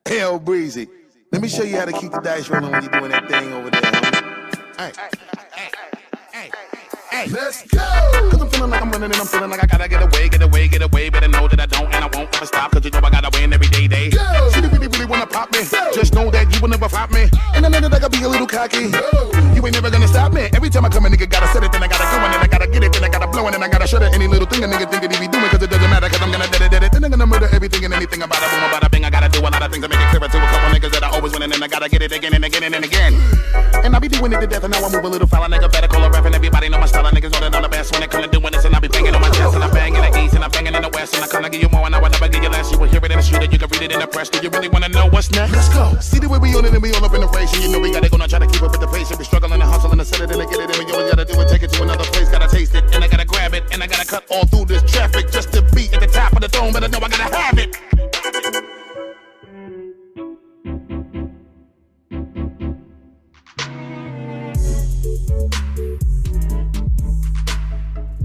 Hell breezy. Let me show you how to keep the dice rolling when you're doing that thing over there. Hey, let's go! Cause I'm feeling like I'm running and I'm feeling like I gotta get away. Better know that I don't and I won't ever stop. Cause you know I gotta win every day. Go! See, they really wanna pop me. Go! Just know that you will never flop me. And I know that I gotta be a little cocky. Go! You ain't never gonna stop me. Every time I come a nigga gotta set it, then I gotta go and then I gotta get it, then I gotta blow and then I gotta shut it. Any little thing a nigga think that he be doing, cause it doesn't matter, cause I'm gonna dead it. Then I'm gonna murder everything and anything about it. Boom, about a bing. I gotta do a lot of things to make it clearer to a couple niggas that I always win and then I gotta get it again and again and again. And I be doing it to death and now I move a little foul. Nigga better call a rap and everybody know my style. Niggas know that I'm the best when it comes to doing this and I be banging on my chest and I bang in the east and I banging in the west and I come to give you more and I will never give you less. You will hear it in the street and you can read it in the press. Do you really wanna know what's next? Let's go. See the way we on it and we all up in the race and you know we gotta go and try to keep up with the pace and we struggling and hustling and set it and get it and we always gotta do it, take it to another place. Gotta taste it and I gotta grab it and I gotta cut all through